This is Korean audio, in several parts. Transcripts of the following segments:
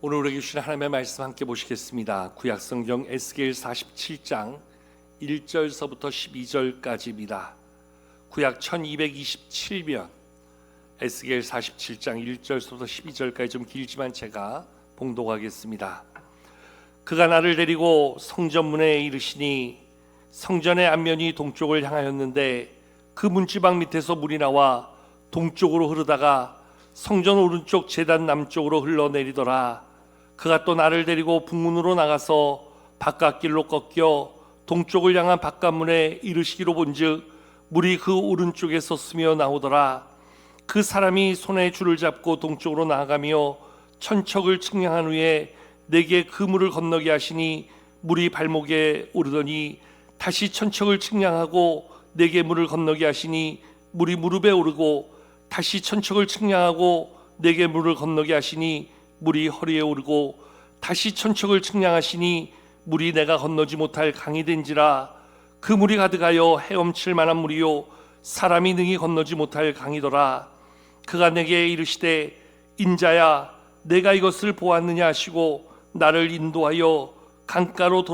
오늘 우리에게 주신 하나님의 말씀 함께 보시겠습니다. 구약성경 에스겔 47장 1절서부터 12절까지입니다. 구약 1227면 에스겔 47장 1절서부터 12절까지 좀 길지만 제가 봉독하겠습니다. 그가 나를 데리고 성전문에 이르시니 성전의 앞면이 동쪽을 향하였는데 그 문지방 밑에서 물이 나와 동쪽으로 흐르다가 성전 오른쪽 제단 남쪽으로 흘러내리더라. 그가 또 나를 데리고 북문으로 나가서 바깥길로 꺾여 동쪽을 향한 바깥문에 이르시기로 본즉 물이 그 오른쪽에서 스며 나오더라. 그 사람이 손에 줄을 잡고 동쪽으로 나아가며 천척을 측량한 후에 내게 그 물을 건너게 하시니 물이 발목에 오르더니 다시 천척을 측량하고 내게 물을 건너게 하시니 물이 무릎에 오르고 다시 천척을 측량하고 내게 물을 건너게 하시니 물이 허리에 오르고 다시 천척을 측량하시니 물이 내가 건너지 못할 강이 된지라. 그 물이 가득하여 헤엄칠 만한 물이요 사람이 능히 건너지 못할 강이더라. 그가 내게 이르시되 인자야 내가 이것을 보았느냐 하시고 나를 인도하여 강가로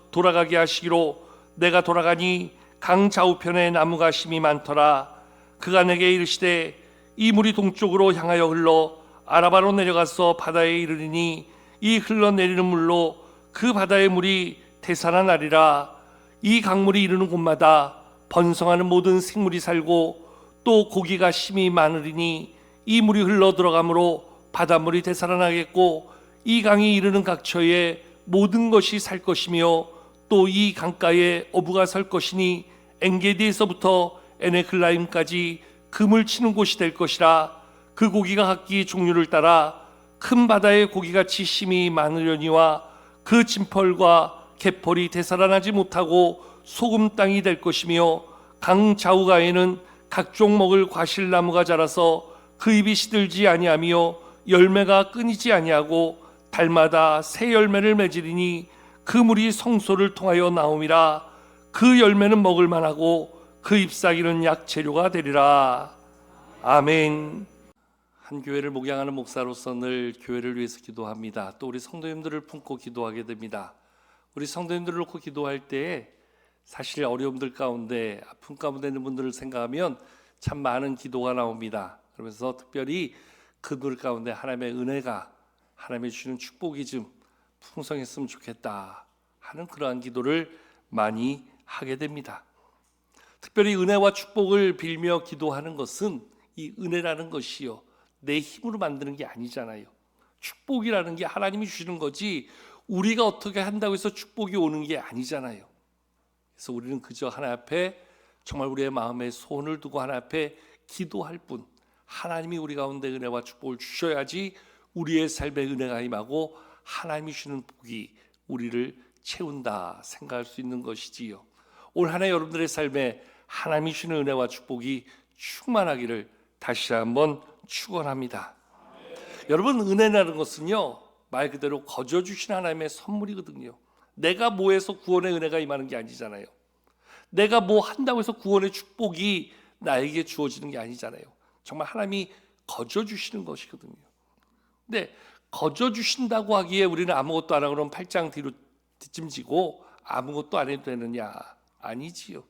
돌아가게 하시기로 내가 돌아가니 강 좌우편에 나무가 심이 많더라. 그가 내게 이르시되 이 물이 동쪽으로 향하여 흘러 아라바로 내려가서 바다에 이르리니 이 흘러내리는 물로 그 바다의 물이 되살아나리라. 이 강물이 이르는 곳마다 번성하는 모든 생물이 살고 또 고기가 심히 많으리니 이 물이 흘러 들어가므로 바닷물이 되살아나겠고 이 강이 이르는 각처에 모든 것이 살 것이며 또 이 강가에 어부가 설 것이니 엔게디에서부터 에네글라임까지 금을 치는 곳이 될 것이라. 그 고기가 각기 종류를 따라 큰 바다의 고기같이 심이 많으려니와 그 진펄과 갯벌이 되살아나지 못하고 소금 땅이 될 것이며 강 좌우가에는 각종 먹을 과실나무가 자라서 그 잎이 시들지 아니하며 열매가 끊이지 아니하고 달마다 새 열매를 맺으리니 그 물이 성소를 통하여 나옴이라. 그 열매는 먹을 만하고 그 잎사귀는 약재료가 되리라. 아멘. 한 교회를 목양하는 목사로서 늘 교회를 위해서 기도합니다. 또 우리 성도님들을 품고 기도하게 됩니다. 우리 성도님들을 놓고 기도할 때에 사실 어려움들 가운데 아픔 가운데 있는 분들을 생각하면 참 많은 기도가 나옵니다. 그러면서 특별히 그들 가운데 하나님의 은혜가 하나님의 주시는 축복이 좀 풍성했으면 좋겠다 하는 그러한 기도를 많이 하게 됩니다. 특별히 은혜와 축복을 빌며 기도하는 것은 이 은혜라는 것이요 내 힘으로 만드는 게 아니잖아요. 축복이라는 게 하나님이 주시는 거지 우리가 어떻게 한다고 해서 축복이 오는 게 아니잖아요. 그래서 우리는 그저 하나님 앞에 정말 우리의 마음에 소원을 두고 하나님 앞에 기도할 뿐, 하나님이 우리 가운데 은혜와 축복을 주셔야지 우리의 삶에 은혜가 임하고 하나님이 주시는 복이 우리를 채운다 생각할 수 있는 것이지요. 올 한 해 여러분들의 삶에 하나님이 주시는 은혜와 축복이 충만하기를 다시 한번 축원합니다. 여러분, 은혜라는 것은요 말 그대로 거저 주신 하나님의 선물이거든요. 내가 뭐 해서 구원의 은혜가 임하는 게 아니잖아요. 내가 뭐 한다고 해서 구원의 축복이 나에게 주어지는 게 아니잖아요. 정말 하나님이 거저 주시는 것이거든요. 근데 거저 주신다고 하기에 우리는 아무것도 안 하고 그러면 팔짱 뒤로 뒷짐지고 아무것도 안 해도 되느냐? 아니지요.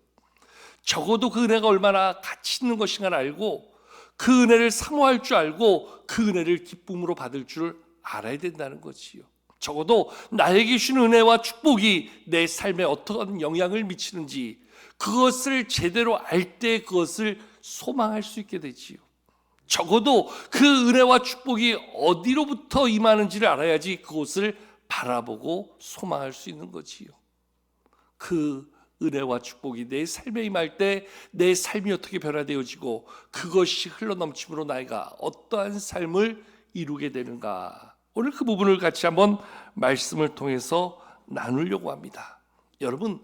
적어도 그 은혜가 얼마나 가치 있는 것인가를 알고 그 은혜를 사모할 줄 알고 그 은혜를 기쁨으로 받을 줄 알아야 된다는 거지요. 적어도 나에게 주신 은혜와 축복이 내 삶에 어떤 영향을 미치는지 그것을 제대로 알 때 그것을 소망할 수 있게 되지요. 적어도 그 은혜와 축복이 어디로부터 임하는지를 알아야지 그것을 바라보고 소망할 수 있는 거지요. 그 은혜와 축복이 내 삶에 임할 때 내 삶이 어떻게 변화되어지고 그것이 흘러넘침으로 나이가 어떠한 삶을 이루게 되는가, 오늘 그 부분을 같이 한번 말씀을 통해서 나누려고 합니다. 여러분,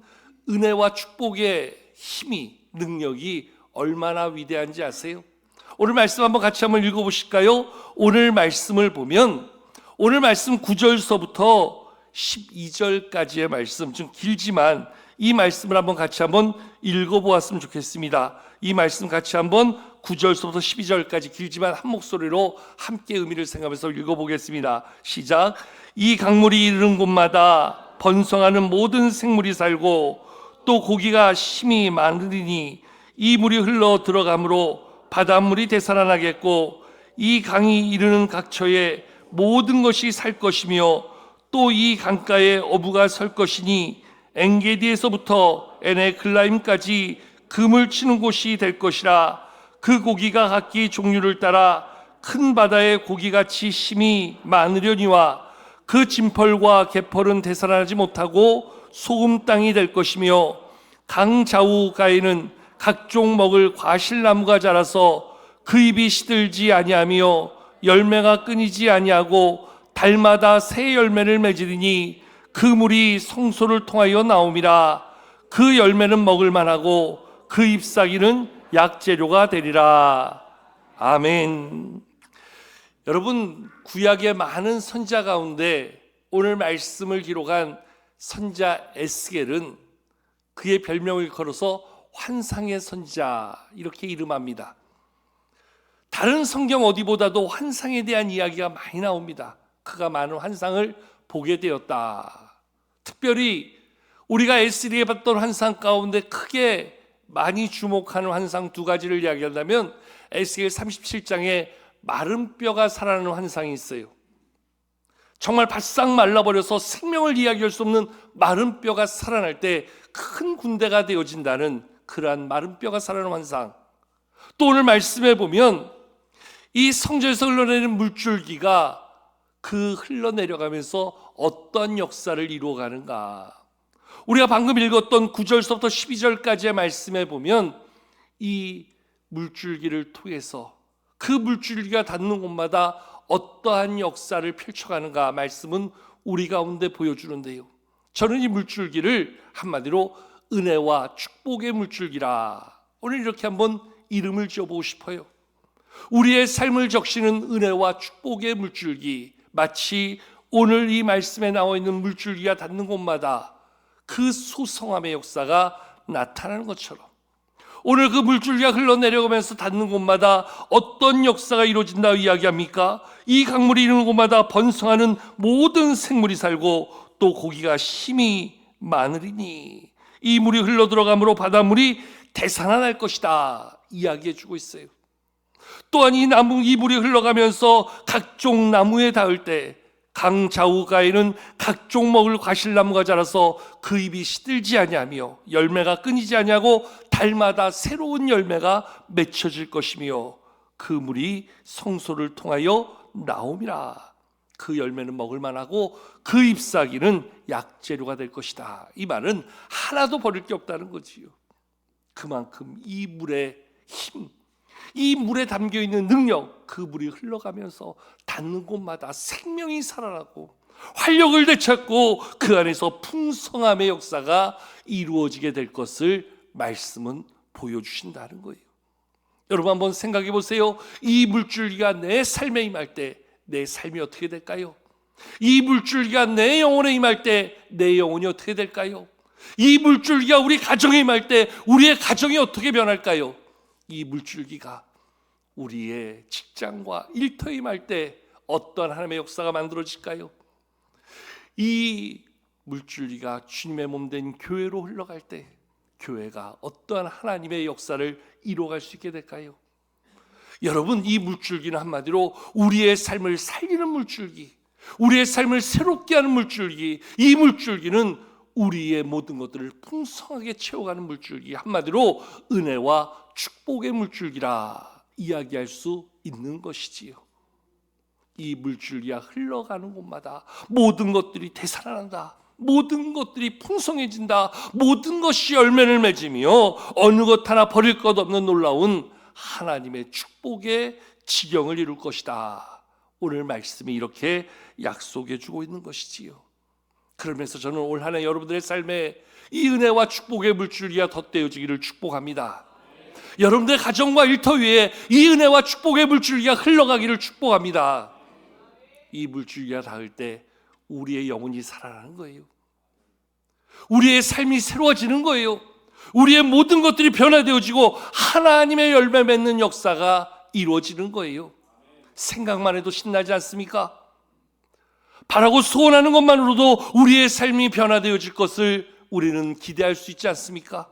은혜와 축복의 힘이, 능력이 얼마나 위대한지 아세요? 오늘 말씀 한번 같이 한번 읽어보실까요? 오늘 말씀을 보면 오늘 말씀 9절서부터 12절까지의 말씀, 좀 길지만 이 말씀을 한번 같이 한번 읽어보았으면 좋겠습니다. 이 말씀 같이 한번 9절서부터 12절까지 길지만 한 목소리로 함께 의미를 생각하면서 읽어보겠습니다. 시작. 이 강물이 이르는 곳마다 번성하는 모든 생물이 살고 또 고기가 심히 많으리니 이 물이 흘러 들어가므로 바닷물이 되살아나겠고 이 강이 이르는 각처에 모든 것이 살 것이며 또 이 강가에 어부가 설 것이니 엔게디에서부터 에네글라임까지 금을 치는 곳이 될 것이라. 그 고기가 각기 종류를 따라 큰 바다의 고기같이 심히 많으려니와 그 진펄과 개펄은 되살아나지 못하고 소금 땅이 될 것이며 강 좌우가에는 각종 먹을 과실나무가 자라서 그 잎이 시들지 아니하며 열매가 끊이지 아니하고 달마다 새 열매를 맺으리니 그 물이 성소를 통하여 나옴이라. 그 열매는 먹을 만하고 그 잎사귀는 약재료가 되리라. 아멘. 여러분, 구약의 많은 선자 가운데 오늘 말씀을 기록한 선자 에스겔은 그의 별명을 걸어서 환상의 선자 이렇게 이름합니다. 다른 성경 어디보다도 환상에 대한 이야기가 많이 나옵니다. 그가 많은 환상을 보게 되었다. 특별히 우리가 에스겔이 봤던 환상 가운데 크게 많이 주목하는 환상 두 가지를 이야기한다면 에스겔 37장에 마른 뼈가 살아나는 환상이 있어요. 정말 바싹 말라버려서 생명을 이야기할 수 없는 마른 뼈가 살아날 때 큰 군대가 되어진다는 그러한 마른 뼈가 살아나는 환상. 또 오늘 말씀해 보면 이 성전에서 흘러내리는 물줄기가 그 흘러내려가면서 어떤 역사를 이루어가는가. 우리가 방금 읽었던 9절서부터 12절까지의 말씀에 보면 이 물줄기를 통해서 그 물줄기가 닿는 곳마다 어떠한 역사를 펼쳐가는가 말씀은 우리 가운데 보여주는데요. 저는 이 물줄기를 한마디로 은혜와 축복의 물줄기라 오늘 이렇게 한번 이름을 지어보고 싶어요. 우리의 삶을 적시는 은혜와 축복의 물줄기, 마치 오늘 이 말씀에 나와 있는 물줄기가 닿는 곳마다 그 소성함의 역사가 나타나는 것처럼 오늘 그 물줄기가 흘러내려가면서 닿는 곳마다 어떤 역사가 이루어진다고 이야기합니까? 이 강물이 이르는 곳마다 번성하는 모든 생물이 살고 또 고기가 심히 많으리니 이 물이 흘러들어가므로 바닷물이 되살아날 것이다 이야기해주고 있어요. 또한 이 물이 흘러가면서 각종 나무에 닿을 때 강 좌우가에는 각종 먹을 과실나무가 자라서 그 잎이 시들지 아니하며 열매가 끊이지 아니하고 달마다 새로운 열매가 맺혀질 것이며 그 물이 성소를 통하여 나옴이라. 그 열매는 먹을 만하고 그 잎사귀는 약재료가 될 것이다. 이 말은 하나도 버릴 게 없다는 거지요. 그만큼 이 물의 힘, 이 물에 담겨있는 능력, 그 물이 흘러가면서 닿는 곳마다 생명이 살아나고 활력을 되찾고 그 안에서 풍성함의 역사가 이루어지게 될 것을 말씀은 보여주신다는 거예요. 여러분 한번 생각해 보세요. 이 물줄기가 내 삶에 임할 때 내 삶이 어떻게 될까요? 이 물줄기가 내 영혼에 임할 때 내 영혼이 어떻게 될까요? 이 물줄기가 우리 가정에 임할 때 우리의 가정이 어떻게 변할까요? 이 물줄기가 우리의 직장과 일터에 임할 때 어떤 하나님의 역사가 만들어질까요? 이 물줄기가 주님의 몸된 교회로 흘러갈 때 교회가 어떠한 하나님의 역사를 이루어갈 수 있게 될까요? 여러분, 이 물줄기는 한마디로 우리의 삶을 살리는 물줄기, 우리의 삶을 새롭게 하는 물줄기, 이 물줄기는 우리의 모든 것들을 풍성하게 채워가는 물줄기, 한마디로 은혜와 축복의 물줄기라 이야기할 수 있는 것이지요. 이 물줄기가 흘러가는 곳마다 모든 것들이 되살아난다, 모든 것들이 풍성해진다, 모든 것이 열매를 맺으며 어느 것 하나 버릴 것 없는 놀라운 하나님의 축복의 지경을 이룰 것이다. 오늘 말씀이 이렇게 약속해 주고 있는 것이지요. 그러면서 저는 올 한 해 여러분들의 삶에 이 은혜와 축복의 물줄기가 덧대어지기를 축복합니다. 여러분들의 가정과 일터 위에 이 은혜와 축복의 물줄기가 흘러가기를 축복합니다. 이 물줄기가 닿을 때 우리의 영혼이 살아나는 거예요. 우리의 삶이 새로워지는 거예요. 우리의 모든 것들이 변화되어지고 하나님의 열매 맺는 역사가 이루어지는 거예요. 생각만 해도 신나지 않습니까? 바라고 소원하는 것만으로도 우리의 삶이 변화되어질 것을 우리는 기대할 수 있지 않습니까?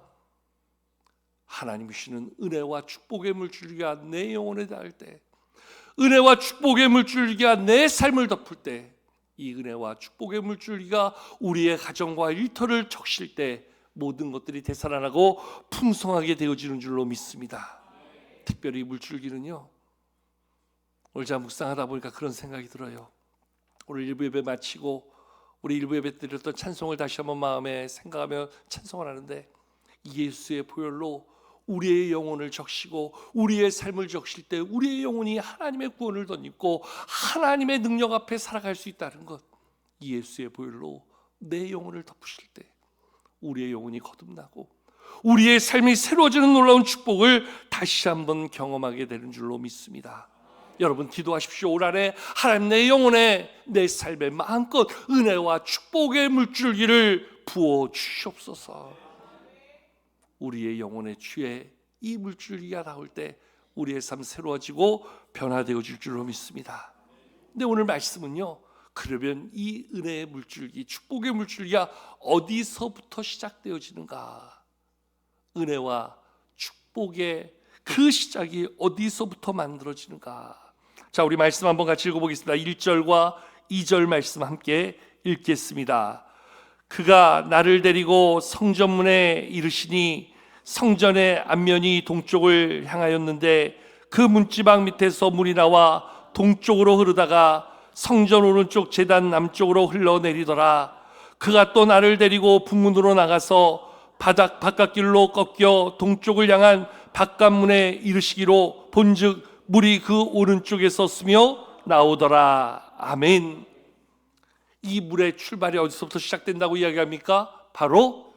하나님이 주시는 은혜와 축복의 물줄기가 내 영혼에 닿을 때, 은혜와 축복의 물줄기가 내 삶을 덮을 때, 이 은혜와 축복의 물줄기가 우리의 가정과 일터를 적실 때 모든 것들이 되살아나고 풍성하게 되어지는 줄로 믿습니다. 특별히 물줄기는요, 오늘 제가 묵상하다 보니까 그런 생각이 들어요. 오늘 일부 예배 마치고 우리 일부 예배 드렸던 찬송을 다시 한번 마음에 생각하며 찬송을 하는데, 예수의 보혈로 우리의 영혼을 적시고 우리의 삶을 적실 때 우리의 영혼이 하나님의 구원을 덧입고 하나님의 능력 앞에 살아갈 수 있다는 것, 예수의 보혈로 내 영혼을 덮으실 때 우리의 영혼이 거듭나고 우리의 삶이 새로워지는 놀라운 축복을 다시 한번 경험하게 되는 줄로 믿습니다. 여러분 기도하십시오. 올 한해 하나님 내 영혼에, 내 삶에 마음껏 은혜와 축복의 물줄기를 부어 주시옵소서. 우리의 영혼의 주에 이 물줄기가 닿을 때 우리의 삶 새로워지고 변화되어질 줄로 믿습니다. 근데 오늘 말씀은요, 그러면 이 은혜의 물줄기, 축복의 물줄기가 어디서부터 시작되어지는가? 은혜와 축복의 그 시작이 어디서부터 만들어지는가? 자, 우리 말씀 한번 같이 읽어보겠습니다. 1절과 2절 말씀 함께 읽겠습니다. 그가 나를 데리고 성전문에 이르시니 성전의 앞면이 동쪽을 향하였는데 그 문지방 밑에서 물이 나와 동쪽으로 흐르다가 성전 오른쪽 제단 남쪽으로 흘러내리더라. 그가 또 나를 데리고 북문으로 나가서 바닥 바깥길로 꺾여 동쪽을 향한 바깥문에 이르시기로 본즉 물이 그 오른쪽에서 스며 나오더라. 아멘. 이 물의 출발이 어디서부터 시작된다고 이야기합니까? 바로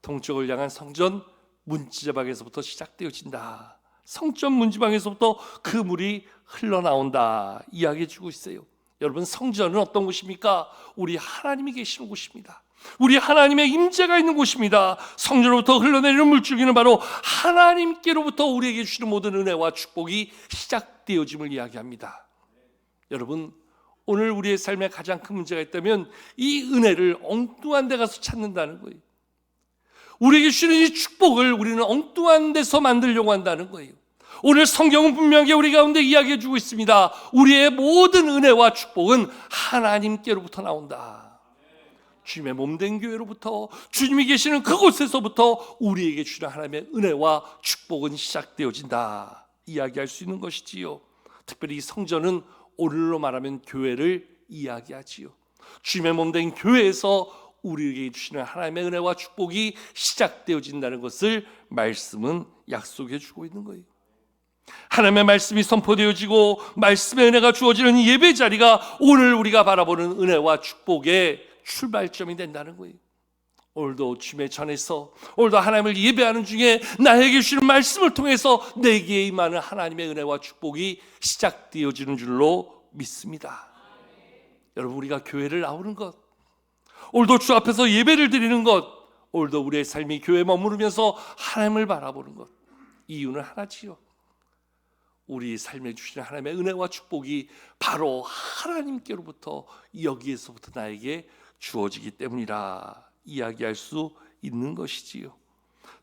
동쪽을 향한 성전 문지방에서부터 시작되어진다. 성전 문지방에서부터 그 물이 흘러나온다 이야기해 주고 있어요. 여러분, 성전은 어떤 곳입니까? 우리 하나님이 계시는 곳입니다. 우리 하나님의 임재가 있는 곳입니다. 성전으로부터 흘러내리는 물줄기는 바로 하나님께로부터 우리에게 주시는 모든 은혜와 축복이 시작되어짐을 이야기합니다. 여러분, 오늘 우리의 삶에 가장 큰 문제가 있다면 이 은혜를 엉뚱한 데 가서 찾는다는 거예요. 우리에게 주시는 이 축복을 우리는 엉뚱한 데서 만들려고 한다는 거예요. 오늘 성경은 분명하게 우리 가운데 이야기해 주고 있습니다. 우리의 모든 은혜와 축복은 하나님께로부터 나온다. 주님의 몸된 교회로부터, 주님이 계시는 그곳에서부터 우리에게 주시는 하나님의 은혜와 축복은 시작되어진다 이야기할 수 있는 것이지요. 특별히 이 성전은 오늘로 말하면 교회를 이야기하지요. 주님의 몸된 교회에서 우리에게 주시는 하나님의 은혜와 축복이 시작되어진다는 것을 말씀은 약속해 주고 있는 거예요. 하나님의 말씀이 선포되어지고 말씀의 은혜가 주어지는 예배 자리가 오늘 우리가 바라보는 은혜와 축복의 출발점이 된다는 거예요. 오늘도 주님의 전에서, 오늘도 하나님을 예배하는 중에 나에게 주시는 말씀을 통해서 내게 임하는 하나님의 은혜와 축복이 시작되어지는 줄로 믿습니다. 여러분, 우리가 교회를 나오는 것, 오늘도 주 앞에서 예배를 드리는 것, 오늘도 우리의 삶이 교회에 머무르면서 하나님을 바라보는 것, 이유는 하나지요. 우리 삶에 주시는 하나님의 은혜와 축복이 바로 하나님께로부터, 여기에서부터 나에게 주어지기 때문이라 이야기할 수 있는 것이지요.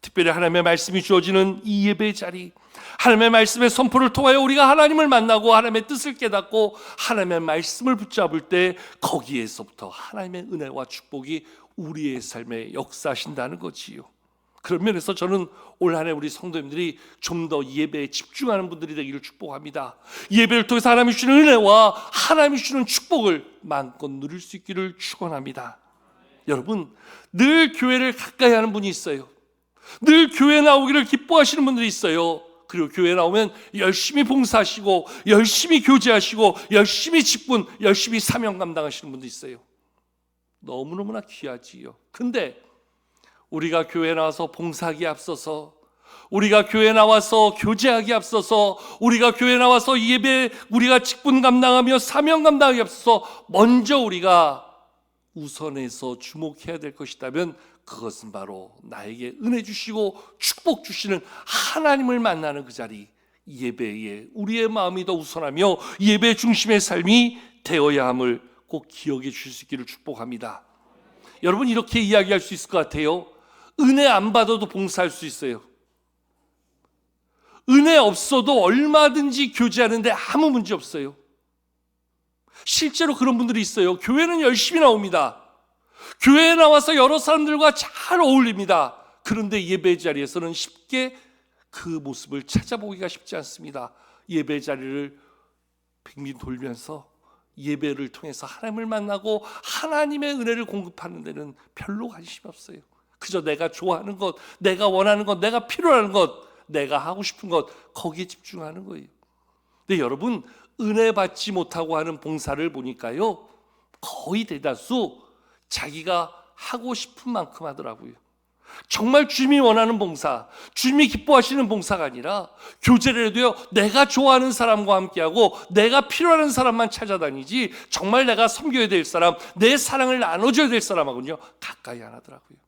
특별히 하나님의 말씀이 주어지는 이 예배 자리, 하나님의 말씀의 선포를 통하여 우리가 하나님을 만나고 하나님의 뜻을 깨닫고 하나님의 말씀을 붙잡을 때 거기에서부터 하나님의 은혜와 축복이 우리의 삶에 역사하신다는 거지요. 그런 면에서 저는 올 한 해 우리 성도님들이 좀 더 예배에 집중하는 분들이 되기를 축복합니다. 예배를 통해서 하나님이 주시는 은혜와 하나님이 주시는 축복을 마음껏 누릴 수 있기를 축원합니다. 여러분, 늘 교회를 가까이 하는 분이 있어요. 늘 교회 나오기를 기뻐하시는 분들이 있어요. 그리고 교회 나오면 열심히 봉사하시고 열심히 교제하시고 열심히 직분, 열심히 사명 감당하시는 분도 있어요. 너무너무나 귀하지요. 근데 우리가 교회에 나와서 봉사하기에 앞서서, 우리가 교회에 나와서 교제하기에 앞서서, 우리가 교회에 나와서 예배, 우리가 직분 감당하며 사명 감당하기에 앞서서 먼저 우리가 우선해서 주목해야 될 것이라면 그것은 바로 나에게 은혜 주시고 축복 주시는 하나님을 만나는 그 자리, 예배에 우리의 마음이 더 우선하며 예배 중심의 삶이 되어야 함을 꼭 기억해 주실 수 있기를 축복합니다. 여러분, 이렇게 이야기할 수 있을 것 같아요. 은혜 안 받아도 봉사할 수 있어요. 은혜 없어도 얼마든지 교제하는데 아무 문제 없어요. 실제로 그런 분들이 있어요. 교회는 열심히 나옵니다. 교회에 나와서 여러 사람들과 잘 어울립니다. 그런데 예배 자리에서는 쉽게 그 모습을 찾아보기가 쉽지 않습니다. 예배 자리를 빙빙 돌면서 예배를 통해서 하나님을 만나고 하나님의 은혜를 공급하는 데는 별로 관심이 없어요. 그저 내가 좋아하는 것, 내가 원하는 것, 내가 필요한 것, 내가 하고 싶은 것, 거기에 집중하는 거예요. 근데 여러분, 은혜 받지 못하고 하는 봉사를 보니까요, 거의 대다수 자기가 하고 싶은 만큼 하더라고요. 정말 주님이 원하는 봉사, 주님이 기뻐하시는 봉사가 아니라 교제를 해도요, 내가 좋아하는 사람과 함께하고 내가 필요한 사람만 찾아다니지 정말 내가 섬겨야 될 사람, 내 사랑을 나눠줘야 될 사람하고는요 가까이 안 하더라고요.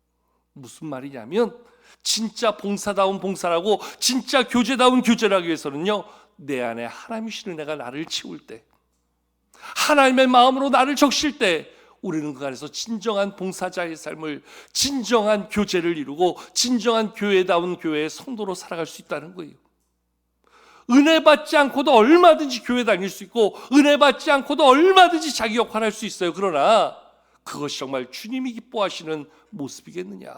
무슨 말이냐면 진짜 봉사다운 봉사라고, 진짜 교제다운 교제를 하기 위해서는요, 내 안에 하나님이시는 내가 나를 채울 때, 하나님의 마음으로 나를 적실 때 우리는 그 안에서 진정한 봉사자의 삶을, 진정한 교제를 이루고 진정한 교회다운 교회의 성도로 살아갈 수 있다는 거예요. 은혜 받지 않고도 얼마든지 교회 다닐 수 있고 은혜 받지 않고도 얼마든지 자기 역할을 할 수 있어요. 그러나 그것이 정말 주님이 기뻐하시는 모습이겠느냐.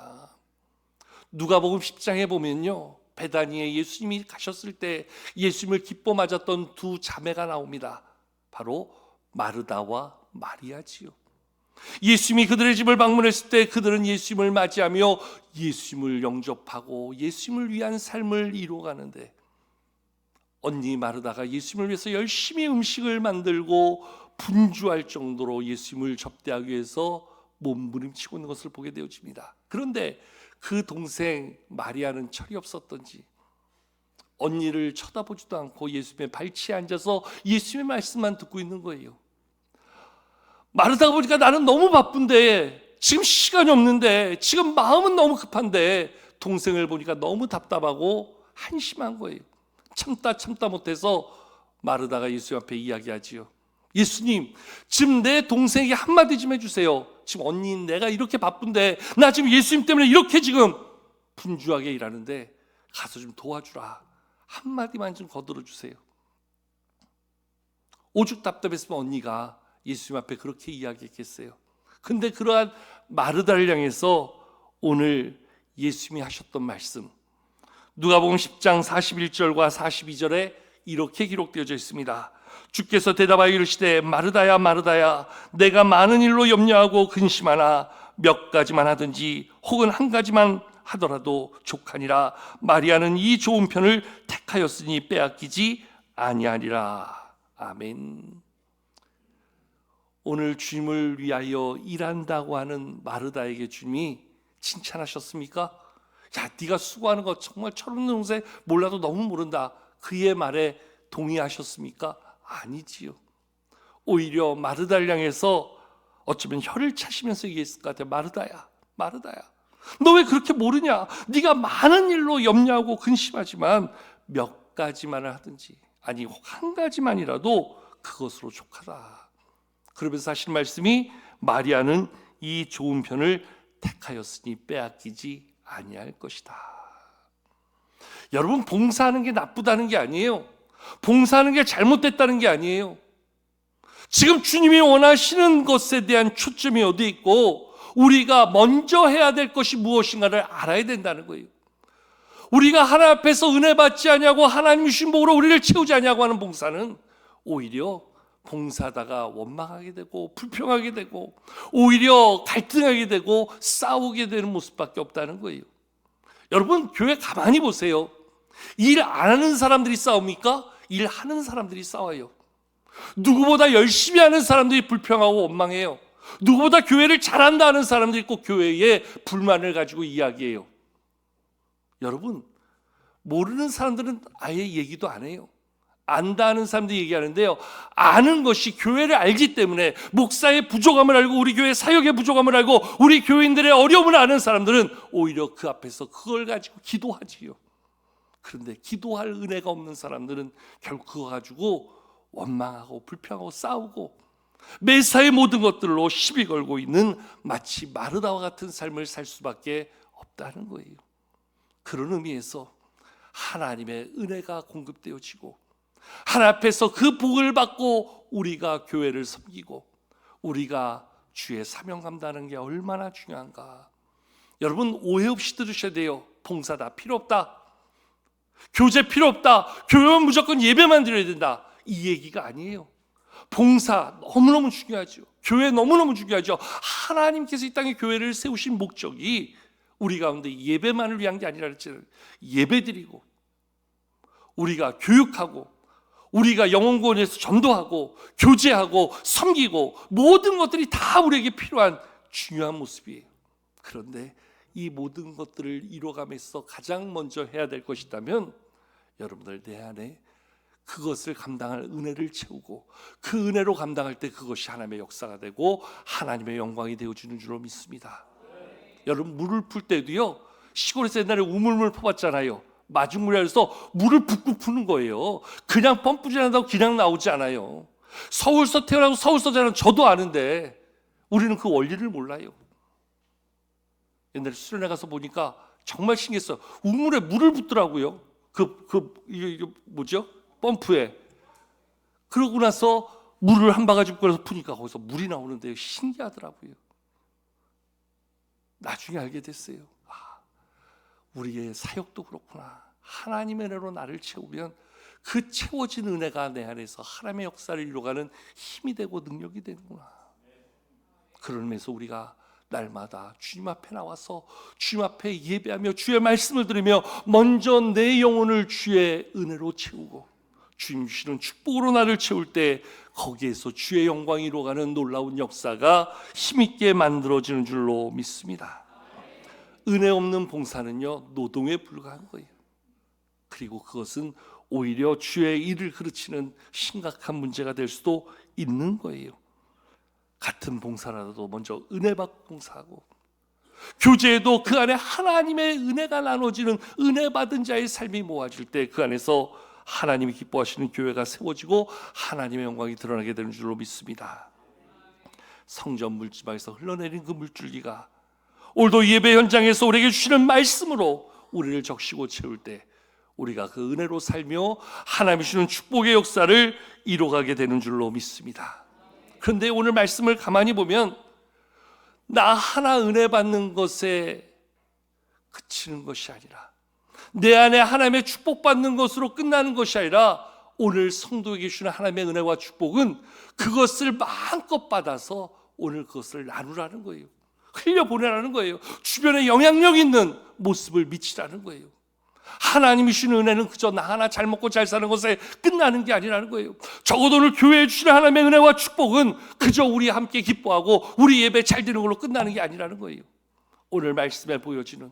누가복음 10장에 보면요, 베다니에 예수님이 가셨을 때 예수님을 기뻐 맞았던 두 자매가 나옵니다. 바로 마르다와 마리아지요. 예수님이 그들의 집을 방문했을 때 그들은 예수님을 맞이하며 예수님을 영접하고 예수님을 위한 삶을 이루어가는데, 언니 마르다가 예수님을 위해서 열심히 음식을 만들고 분주할 정도로 예수님을 접대하기 위해서 몸부림치고 있는 것을 보게 되어집니다. 그런데 그 동생 마리아는 철이 없었던지 언니를 쳐다보지도 않고 예수님의 발치에 앉아서 예수님의 말씀만 듣고 있는 거예요. 마르다가 보니까 나는 너무 바쁜데, 지금 시간이 없는데, 지금 마음은 너무 급한데, 동생을 보니까 너무 답답하고 한심한 거예요. 참다 못해서 마르다가 예수님 앞에 이야기하지요. 예수님, 지금 내 동생에게 한마디 좀 해주세요. 지금 언니, 내가 이렇게 바쁜데, 나 지금 예수님 때문에 이렇게 지금 분주하게 일하는데 가서 좀 도와주라. 한마디만 좀 거들어 주세요. 오죽 답답했으면 언니가 예수님 앞에 그렇게 이야기했겠어요. 근데 그러한 마르다를 향해서 오늘 예수님이 하셨던 말씀, 누가복음 10장 41절과 42절에 이렇게 기록되어져 있습니다. 주께서 대답하여 이르시되 마르다야 마르다야, 내가 많은 일로 염려하고 근심하나 몇 가지만 하든지 혹은 한 가지만 하더라도 족하니라. 마리아는 이 좋은 편을 택하였으니 빼앗기지 아니하리라. 아멘. 오늘 주님을 위하여 일한다고 하는 마르다에게 주님이 칭찬하셨습니까? 야, 네가 수고하는 거 정말 철없는 동생, 몰라도 너무 모른다, 그의 말에 동의하셨습니까? 아니지요. 오히려 마르다를 향해서 어쩌면 혀를 차시면서 얘기했을 것 같아요. 마르다야, 마르다야, 너 왜 그렇게 모르냐? 네가 많은 일로 염려하고 근심하지만 몇 가지만을 하든지, 아니 한 가지만이라도 그것으로 족하다. 그러면서 하신 말씀이 마리아는 이 좋은 편을 택하였으니 빼앗기지 아니할 것이다. 여러분, 봉사하는 게 나쁘다는 게 아니에요. 봉사하는 게 잘못됐다는 게 아니에요. 지금 주님이 원하시는 것에 대한 초점이 어디에 있고 우리가 먼저 해야 될 것이 무엇인가를 알아야 된다는 거예요. 우리가 하나님 앞에서 은혜 받지 않냐고, 하나님 주신 복으로 우리를 채우지 않냐고 하는 봉사는 오히려 봉사하다가 원망하게 되고 불평하게 되고 오히려 갈등하게 되고 싸우게 되는 모습밖에 없다는 거예요. 여러분, 교회 가만히 보세요. 일 안 하는 사람들이 싸웁니까? 일하는 사람들이 싸워요. 누구보다 열심히 하는 사람들이 불평하고 원망해요. 누구보다 교회를 잘한다 하는 사람들이 꼭 교회에 불만을 가지고 이야기해요. 여러분, 모르는 사람들은 아예 얘기도 안 해요. 안다 하는 사람들이 얘기하는데요, 아는 것이 교회를 알기 때문에, 목사의 부족함을 알고 우리 교회 사역의 부족함을 알고 우리 교인들의 어려움을 아는 사람들은 오히려 그 앞에서 그걸 가지고 기도하지요. 그런데 기도할 은혜가 없는 사람들은 결국 그거 가지고 원망하고 불평하고 싸우고 매사의 모든 것들로 시비 걸고 있는 마치 마르다와 같은 삶을 살 수밖에 없다는 거예요. 그런 의미에서 하나님의 은혜가 공급되어지고 하나님 앞에서 그 복을 받고 우리가 교회를 섬기고 우리가 주의 사명 감당하는 게 얼마나 중요한가. 여러분, 오해 없이 들으셔야 돼요. 봉사다 필요 없다, 교제 필요 없다, 교회는 무조건 예배만 드려야 된다, 이 얘기가 아니에요. 봉사 너무너무 중요하죠. 교회 너무너무 중요하죠. 하나님께서 이 땅에 교회를 세우신 목적이 우리 가운데 예배만을 위한 게 아니라 그랬잖아요. 예배드리고 우리가 교육하고 우리가 영혼구원에서 전도하고 교제하고 섬기고 모든 것들이 다 우리에게 필요한 중요한 모습이에요. 그런데 이 모든 것들을 이뤄가면서 가장 먼저 해야 될 것이 있다면 여러분들 내 안에 그것을 감당할 은혜를 채우고 그 은혜로 감당할 때 그것이 하나님의 역사가 되고 하나님의 영광이 되어주는 줄로 믿습니다. 여러분, 물을 풀 때도요, 시골에서 옛날에 우물물 퍼봤잖아요. 마중물이라서 물을 붓고 푸는 거예요. 그냥 펌프질한다고 그냥 나오지 않아요. 서울서 태어나고 서울서 자란 저도 아는데 우리는 그 원리를 몰라요. 옛날에 수련회 가서 보니까 정말 신기했어요. 우물에 물을 붓더라고요. 이게 뭐죠? 펌프에. 그러고 나서 물을 한 바가지 꺼내서 푸니까 거기서 물이 나오는데요, 신기하더라고요. 나중에 알게 됐어요. 우리의 사역도 그렇구나. 하나님의 은혜로 나를 채우면 그 채워진 은혜가 내 안에서 하나님의 역사를 이루어가는 힘이 되고 능력이 되는구나. 그러면서 우리가 날마다 주님 앞에 나와서 주님 앞에 예배하며 주의 말씀을 들으며 먼저 내 영혼을 주의 은혜로 채우고 주님 주시는 축복으로 나를 채울 때 거기에서 주의 영광이 이루어가는 놀라운 역사가 힘있게 만들어지는 줄로 믿습니다. 은혜 없는 봉사는요, 노동에 불과한 거예요. 그리고 그것은 오히려 주의 일을 그르치는 심각한 문제가 될 수도 있는 거예요. 같은 봉사라도 먼저 은혜 받고 봉사하고, 교제에도 그 안에 하나님의 은혜가 나눠지는 은혜 받은 자의 삶이 모아질 때 그 안에서 하나님이 기뻐하시는 교회가 세워지고 하나님의 영광이 드러나게 되는 줄로 믿습니다. 성전 물지방에서 흘러내린 그 물줄기가 오늘도 예배 현장에서 우리에게 주시는 말씀으로 우리를 적시고 채울 때 우리가 그 은혜로 살며 하나님이 주시는 축복의 역사를 이뤄가게 되는 줄로 믿습니다. 그런데 오늘 말씀을 가만히 보면 나 하나 은혜 받는 것에 그치는 것이 아니라, 내 안에 하나님의 축복받는 것으로 끝나는 것이 아니라, 오늘 성도에게 주시는 하나님의 은혜와 축복은 그것을 마음껏 받아서 오늘 그것을 나누라는 거예요. 흘려보내라는 거예요. 주변에 영향력 있는 모습을 미치라는 거예요. 하나님이 주시는 은혜는 그저 나 하나 잘 먹고 잘 사는 것에 끝나는 게 아니라는 거예요. 적어도 오늘 교회에 주시는 하나님의 은혜와 축복은 그저 우리 함께 기뻐하고 우리 예배 잘 되는 걸로 끝나는 게 아니라는 거예요. 오늘 말씀에 보여지는,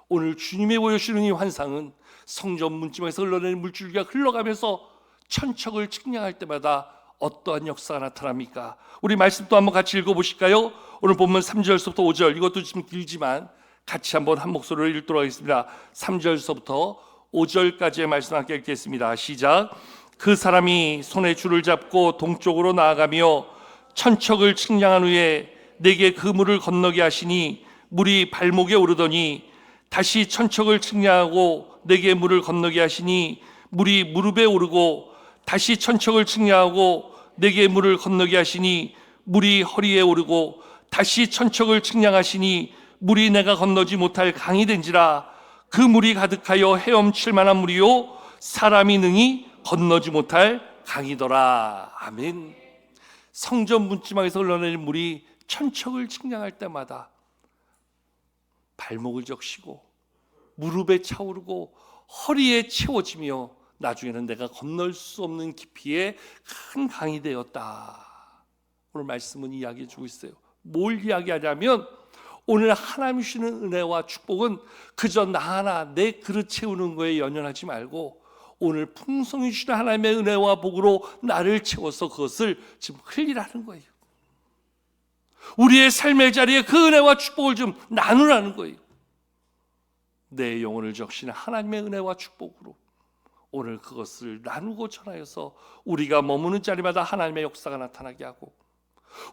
오늘 주님이 보여주시는 이 환상은 성전 문지방에서 흘러내는 물줄기가 흘러가면서 천척을 측량할 때마다 어떠한 역사가 나타납니까? 우리 말씀 또 한번 같이 읽어보실까요? 오늘 본문 3절서부터 5절, 이것도 좀 길지만 같이 한번 한 목소리로 읽도록 하겠습니다. 3절서부터 5절까지의 말씀 함께 읽겠습니다. 시작. 그 사람이 손에 줄을 잡고 동쪽으로 나아가며 천척을 측량한 후에 내게 그 물을 건너게 하시니 물이 발목에 오르더니 다시 천척을 측량하고 내게 물을 건너게 하시니 물이 무릎에 오르고 다시 천척을 측량하고 내게 물을 건너게 하시니 물이 허리에 오르고 다시 천척을 측량하시니 물이 내가 건너지 못할 강이 된지라. 그 물이 가득하여 헤엄칠 만한 물이요 사람이 능히 건너지 못할 강이더라. 아멘. 성전 문지방에서 흘러내린 물이 천척을 측량할 때마다 발목을 적시고 무릎에 차오르고 허리에 채워지며 나중에는 내가 건널 수 없는 깊이의 큰 강이 되었다. 오늘 말씀은 이야기해 주고 있어요. 뭘 이야기하냐면 오늘 하나님이 주시는 은혜와 축복은 그저 나 하나 내 그릇 채우는 거에 연연하지 말고 오늘 풍성히 주시는 하나님의 은혜와 복으로 나를 채워서 그것을 지금 흘리라는 거예요. 우리의 삶의 자리에 그 은혜와 축복을 좀 나누라는 거예요. 내 영혼을 적시는 하나님의 은혜와 축복으로 오늘 그것을 나누고 전하여서 우리가 머무는 자리마다 하나님의 역사가 나타나게 하고,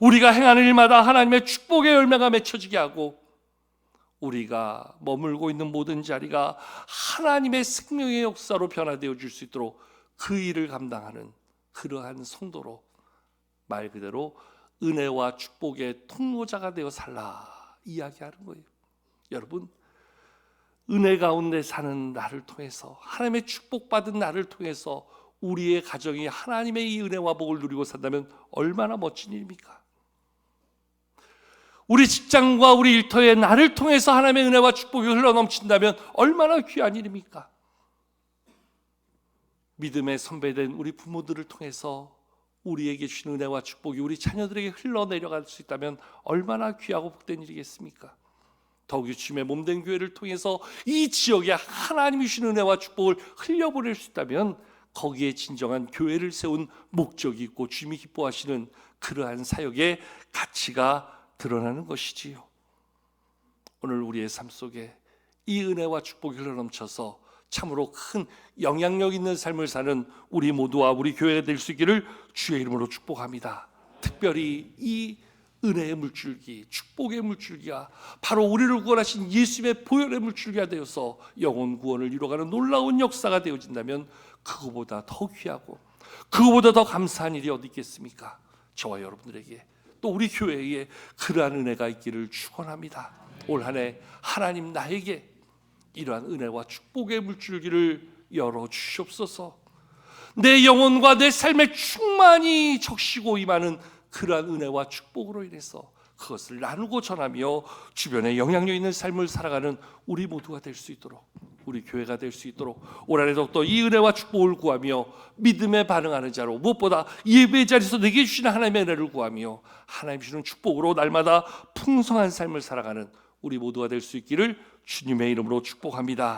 우리가 행하는 일마다 하나님의 축복의 열매가 맺혀지게 하고, 우리가 머물고 있는 모든 자리가 하나님의 생명의 역사로 변화되어 줄 수 있도록 그 일을 감당하는 그러한 성도로, 말 그대로 은혜와 축복의 통로자가 되어 살라 이야기하는 거예요. 여러분, 은혜 가운데 사는 나를 통해서, 하나님의 축복받은 나를 통해서 우리의 가정이 하나님의 이 은혜와 복을 누리고 산다면 얼마나 멋진 일입니까? 우리 직장과 우리 일터에 나를 통해서 하나님의 은혜와 축복이 흘러넘친다면 얼마나 귀한 일입니까? 믿음의 선배된 우리 부모들을 통해서 우리에게 주신 은혜와 축복이 우리 자녀들에게 흘러내려갈 수 있다면 얼마나 귀하고 복된 일이겠습니까? 더욱이 주님의 몸된 교회를 통해서 이 지역에 하나님이 주신 은혜와 축복을 흘려보낼 수 있다면 거기에 진정한 교회를 세운 목적이 있고 주님이 기뻐하시는 그러한 사역의 가치가 드러나는 것이지요. 오늘 우리의 삶 속에 이 은혜와 축복이 흘러넘쳐서 참으로 큰 영향력 있는 삶을 사는 우리 모두와 우리 교회가 될 수 있기를 주의 이름으로 축복합니다. 특별히 이 은혜의 물줄기, 축복의 물줄기가 바로 우리를 구원하신 예수님의 보혈의 물줄기가 되어서 영혼 구원을 이루어가는 놀라운 역사가 되어진다면 그거보다 더 귀하고 그거보다 더 감사한 일이 어디 있겠습니까? 저와 여러분들에게 또 우리 교회에 그러한 은혜가 있기를 축원합니다. 올 한 해 하나님 나에게 이러한 은혜와 축복의 물줄기를 열어주시옵소서. 내 영혼과 내 삶에 충만히 적시고 임하는 그러한 은혜와 축복으로 인해서 그것을 나누고 전하며 주변에 영향력 있는 삶을 살아가는 우리 모두가 될 수 있도록, 우리 교회가 될 수 있도록 올 한 해도 또 이 은혜와 축복을 구하며 믿음에 반응하는 자로, 무엇보다 예배의 자리에서 내게 주시는 하나님의 은혜를 구하며 하나님 주시는 축복으로 날마다 풍성한 삶을 살아가는 우리 모두가 될 수 있기를 주님의 이름으로 축복합니다.